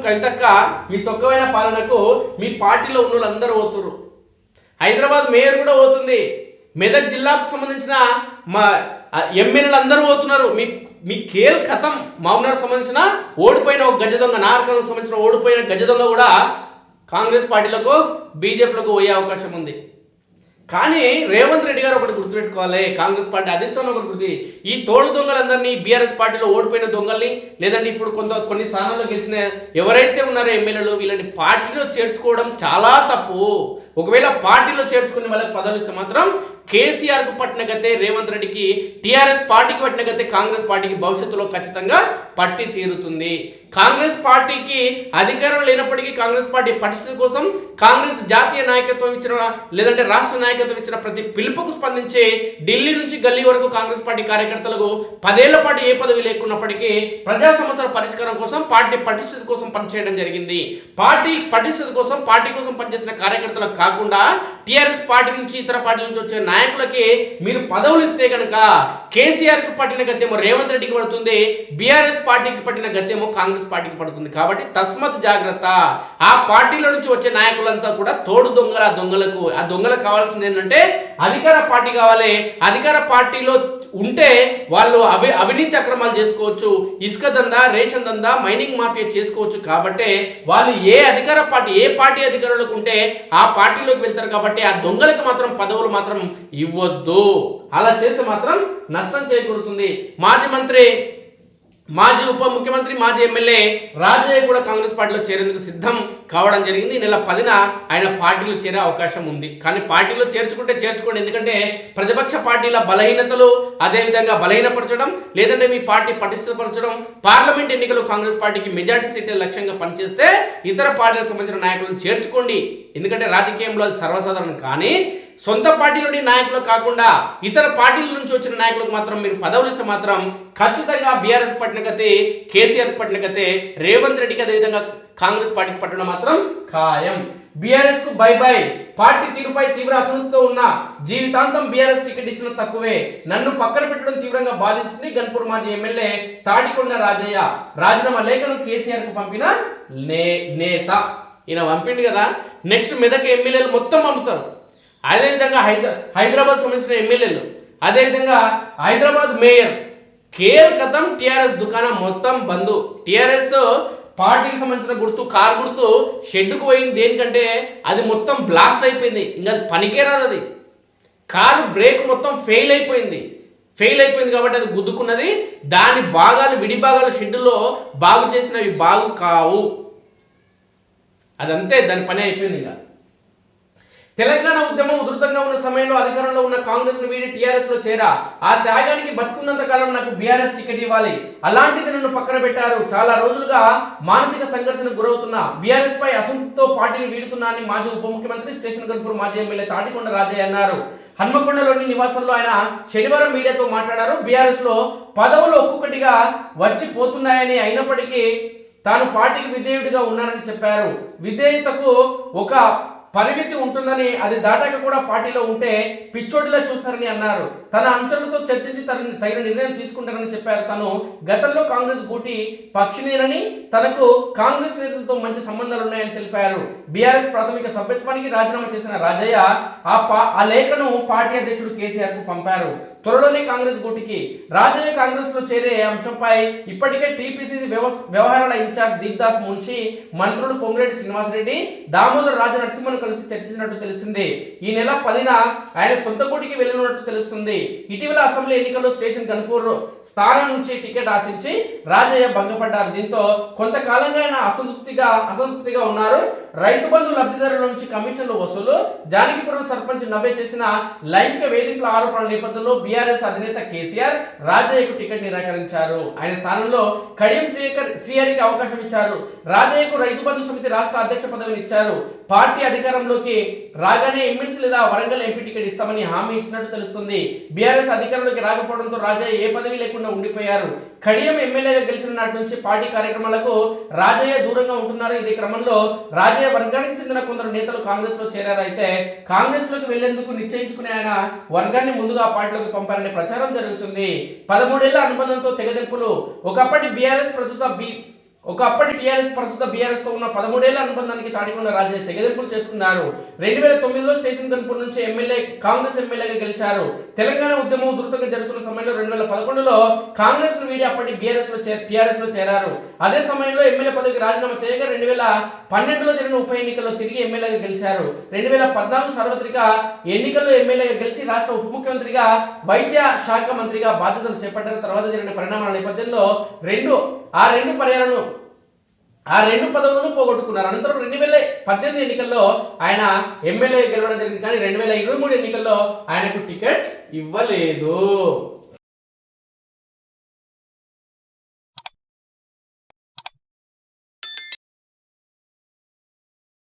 కవితక్క మీ సొక్కమైన పాలనకు మీ పార్టీలో ఉన్న వాళ్ళందరూ పోతున్నారు. హైదరాబాద్ మేయర్ కూడా పోతుంది. మెదక్ జిల్లాకు సంబంధించిన మా ఎమ్మెల్యేలు అందరూ పోతున్నారు. మీ కేల్ కథం. మహబూబ్నగర్ సంబంధించిన ఓడిపోయిన ఒక గజ దొంగ, నార్కల్కు సంబంధించిన ఓడిపోయిన గజ దొంగ కూడా కాంగ్రెస్ పార్టీలకు బీజేపీలకు పోయే అవకాశం ఉంది. కానీ రేవంత్ రెడ్డి గారు ఒకటి గుర్తుపెట్టుకోవాలి, కాంగ్రెస్ పార్టీ అధిష్టానం ఒకటి గుర్తు, ఈ తోడు దొంగలందరినీ బీఆర్ఎస్ పార్టీలో ఓడిపోయిన దొంగల్ని లేదంటే ఇప్పుడు కొన్ని స్థానాల్లో గెలిచిన ఎవరైతే ఉన్నారో ఎమ్మెల్యేలు వీళ్ళని పార్టీలో చేర్చుకోవడం చాలా తప్పు. ఒకవేళ పార్టీలో చేర్చుకుని వాళ్ళకి పదవులు ఇస్తే మాత్రం కేసీఆర్కు పట్టిన గతే రేవంత్ రెడ్డికి, టీఆర్ఎస్ పార్టీకి పట్టిన గతే కాంగ్రెస్ పార్టీకి భవిష్యత్తులో ఖచ్చితంగా పట్టి తీరుతుంది. కాంగ్రెస్ పార్టీకి అధికారం లేనప్పటికీ కాంగ్రెస్ పార్టీ పరిస్థితి కోసం కాంగ్రెస్ జాతీయ నాయకత్వం ఇచ్చిన లేదంటే రాష్ట్ర నాయకత్వం ఇచ్చిన ప్రతి పిలుపుకు స్పందించి ఢిల్లీ నుంచి గల్లీ వరకు కాంగ్రెస్ పార్టీ కార్యకర్తలకు 10 ఏళ్ల పాటు ఏ పదవి లేకున్నప్పటికీ ప్రజా సమస్యల పరిష్కారం కోసం పార్టీ పటిష్టత కోసం పనిచేయడం జరిగింది. పార్టీ పటిష్టత కోసం పార్టీ కోసం పనిచేసిన కార్యకర్తలకు కాకుండా టీఆర్ఎస్ పార్టీ నుంచి ఇతర పార్టీల నుంచి వచ్చే నాయకులకి మీరు పదవులు ఇస్తే కనుక కేసీఆర్కు పట్టిన గతేమో రేవంత్ రెడ్డికి పడుతుంది, బీఆర్ఎస్ పార్టీకి పట్టిన గతేమో కాంగ్రెస్ పార్టీకి పడుతుంది. కాబట్టి తస్మత్ జాగ్రత్త. ఆ పార్టీలో నుంచి వచ్చే నాయకులంతా కూడా తోడు దొంగలకు ఆ దొంగలకు కావాల్సింది ఏంటంటే అధికార పార్టీ కావాలి. అధికార పార్టీలో ఉంటే వాళ్ళు అవినీతి అక్రమాలు చేసుకోవచ్చు, ఇసుక దందా, రేషన్ దందా, మైనింగ్ మాఫియా చేసుకోవచ్చు. కాబట్టి వాళ్ళు ఏ పార్టీ అధికారులకు ఉంటే ఆ పార్టీలోకి వెళ్తారు. కాబట్టి ఆ దొంగలకు మాత్రం పదవులు మాత్రం ఇవ్వద్దు. అలా చేస్తే మాత్రం నష్టం చేకూరుతుంది. మాజీ మంత్రి, మాజీ ఉప ముఖ్యమంత్రి, మాజీ ఎమ్మెల్యే రాజయ్య కూడా కాంగ్రెస్ పార్టీలో చేరేందుకు సిద్ధం కావడం జరిగింది. నెల 10న ఆయన పార్టీలో చేరే అవకాశం ఉంది. కానీ పార్టీలో చేర్చుకోండి, ఎందుకంటే ప్రతిపక్ష పార్టీల బలహీనతలు అదేవిధంగా బలహీనపరచడం లేదంటే మీ పార్టీ పటిష్టపరచడం, పార్లమెంట్ ఎన్నికలు కాంగ్రెస్ పార్టీకి మెజార్టీ సీట్ల లక్ష్యంగా పనిచేస్తే ఇతర పార్టీలకు సంబంధించిన నాయకులను చేర్చుకోండి. ఎందుకంటే రాజకీయంలో అది సర్వసాధారణం. కానీ సొంత పార్టీలోని నాయకులు కాకుండా ఇతర పార్టీల నుంచి వచ్చిన నాయకులకు మాత్రం మీరు పదవులు ఇస్తే మాత్రం ఖచ్చితంగా బీఆర్ఎస్ పట్టిన గతే, కేసీఆర్ పట్టిన గతే రేవంత్ రెడ్డికి అదేవిధంగా కాంగ్రెస్ పార్టీకి పట్టడం మాత్రం ఖాయం. బీఆర్ఎస్ కు బై బై. పార్టీ తీరుపై తీవ్ర అసంతృప్తితో ఉన్న జీవితాంతం బీఆర్ఎస్ టికెట్ ఇచ్చిన తక్కువే, నన్ను పక్కన పెట్టడం తీవ్రంగా బాధించింది గన్పూర్ మాజీ ఎమ్మెల్యే తాడికొండ రాజయ్య. రాజీనామా లేఖను కేసీఆర్ కు పంపిన నేత. ఈయన పంపిండు కదా, నెక్స్ట్ మెదక్ ఎమ్మెల్యేలు మొత్తం పంపుతారు. అదేవిధంగా హైదరాబాద్ సంబంధించిన ఎమ్మెల్యేలు, అదేవిధంగా హైదరాబాద్ మేయర్ కేఎల్ కథం. టీఆర్ఎస్ దుకాణం మొత్తం బంద్. టీఆర్ఎస్ పార్టీకి సంబంధించిన గుర్తు, కార్ గుర్తు షెడ్డుకు పోయింది. దేనికంటే అది మొత్తం బ్లాస్ట్ అయిపోయింది, ఇంకా అది పనికే రాదు. అది కారు బ్రేక్ మొత్తం ఫెయిల్ అయిపోయింది కాబట్టి అది గుద్దుకున్నది. దాని భాగాలు, విడి భాగాలు షెడ్డులో బాగు చేసినవి బాగు కావు. అదంతే, దాని పని అయిపోయింది. ఇంకా తెలంగాణ ఉద్యమం ఉధృతంగా ఉన్న సమయంలో అధికారంలో ఉన్న కాంగ్రెస్ ను వీడి టీఆర్ఎస్ లో చేరా. ఆ త్యాగానికి బతుకున్నంత కాలం నాకు బీఆర్ఎస్ టికెట్ ఇవ్వాలి, అలాంటిది నన్ను పక్కన పెట్టారు. చాలా రోజులుగా మానసిక సంఘర్షణకు గురవుతున్నా, బీఆర్ఎస్ పై అసంతృప్తితో పార్టీని వీడుతున్నా అని మాజీ ఉప ముఖ్యమంత్రి, స్టేషన్ గన్పూర్ మాజీ ఎమ్మెల్యే తాటికొండ రాజయ్య అన్నారు. హన్మకొండలోని నివాసంలో ఆయన శనివారం మీడియాతో మాట్లాడారు. బీఆర్ఎస్ లో పదవులు ఒక్కొక్కటిగా వచ్చి పోతున్నాయని, అయినప్పటికీ తాను పార్టీకి విధేయుడిగా ఉన్నానని చెప్పారు. విధేయతకు ఒక పరిమితి ఉంటుందని, అది దాటాక కూడా పార్టీలో ఉంటే పిచ్చోడిలా చూస్తారని అన్నారు. తన అంచనాలతో చర్చించి తగిన నిర్ణయం తీసుకుంటారని చెప్పారు. తను గతంలో కాంగ్రెస్ గూటి పక్షినేనని, తనకు కాంగ్రెస్ నేతలతో మంచి సంబంధాలు ఉన్నాయని తెలిపారు. బీఆర్ఎస్ ప్రాథమిక సభ్యత్వానికి రాజీనామా చేసిన రాజయ్య ఆ లేఖను పార్టీ అధ్యక్షుడు కేసీఆర్ కు పంపారు. త్వరలోనే కాంగ్రెస్ గూటికి రాజయ్య కాంగ్రెస్ లో చేరే అంశంపై ఇప్పటికే టీపీసీసీ వ్యవహారాల ఇన్ఛార్జ్ దీప్దాస్ మున్షి, మంత్రులు పొంగులేటి శ్రీనివాసరెడ్డి, దామోదర్ రాజ నరసింహను కలిసి చర్చించినట్టు తెలిసింది. ఈ నెల 10న ఆయన సొంత గూటికి వెళ్ళినట్టు తెలుస్తుంది. ఇటీవల అసెంబ్లీ ఎన్నికల్లో స్టేషన్ గన్పూర్ స్థానం నుంచి టికెట్ ఆశించి రాజయ్య భంగపడ్డారు. దీంతో కొంతకాలంగా ఆయన అసంతృప్తిగా ఉన్నారు. రైతు బంధు లబ్ధిదారుల నుంచి కమిషన్లు వసూలు, జానకిపురం సర్పంచ్ నవ్వే చేసిన లైంగిక వేధింపుల ఆరోపణల నేపథ్యంలో బీఆర్ఎస్ అధినేత కేసీఆర్ రాజయ్యకు టికెట్ నిరాకరించారు. ఆయన స్థానంలో కడియం శ్రీహరికి అవకాశం ఇచ్చారు. రాజయ్యకు రైతు బంధు సమితి రాష్ట్ర అధ్యక్ష పదవిని ఇచ్చారు. పార్టీ అధికారంలోకి రాగానే ఎమ్మెల్సీ లేదా వరంగల్ ఎంపీ టికెట్ ఇస్తామని హామీ ఇచ్చినట్టు తెలుస్తుంది. బీఆర్ఎస్ అధికారంలోకి రాకపోవడంతో రాజయ్య ఏ పదవి లేకుండా ఉండిపోయారు. కడియం ఎమ్మెల్యేగా గెలిచిన నాటి నుంచి పార్టీ కార్యక్రమాలకు రాజయ్య దూరంగా ఉంటున్నారు. ఇదే క్రమంలో రాజయ్య వర్గానికి చెందిన కొందరు నేతలు కాంగ్రెస్ లో చేరారు. అయితే కాంగ్రెస్ లోకి వెళ్లేందుకు నిశ్చయించుకునే ఆయన వర్గాన్ని ముందుగా పార్టీలోకి పంపారనే ప్రచారం జరుగుతుంది. 13 ఏళ్ల అనుబంధంతో తెగదెంపులు. ఒకప్పటి బీఆర్ఎస్ ప్రస్తుత ఒకప్పటి టీఆర్ఎస్ ప్రస్తుత బీఆర్ఎస్ తో ఉన్న 13 ఏళ్ల అనుబంధానికి తాడికొండ రాజయ్య తెగదెంపులు చేసుకున్నారు. 2009లో స్టేషన్ కన్పూర్ నుంచి కాంగ్రెస్ ఎమ్మెల్యేగా గెలిచారు. తెలంగాణ ఉద్యమం ఉధృతంగా జరుగుతున్న సమయంలో 2011లో కాంగ్రెస్ ను వీడి అప్పటి టీఆర్ఎస్ లో చేరారు. అదే సమయంలో ఎమ్మెల్యే పదవికి రాజీనామా చేయగా 2012లో జరిగిన ఉప ఎన్నికల్లో తిరిగి ఎమ్మెల్యేగా గెలిచారు. 2014 సార్వత్రిక ఎన్నికల్లో ఎమ్మెల్యేగా గెలిచి రాష్ట్ర ఉప ముఖ్యమంత్రిగా వైద్య శాఖ మంత్రిగా బాధ్యతలు చేపట్టిన తర్వాత జరిగిన పరిణామాల నేపథ్యంలో ఆ రెండు పదవులను పోగొట్టుకున్నారు. అనంతరం 2018 ఎన్నికల్లో ఆయన ఎమ్మెల్యే గెలవడం జరిగింది. కానీ 2023 ఎన్నికల్లో ఆయనకు టికెట్ ఇవ్వలేదు.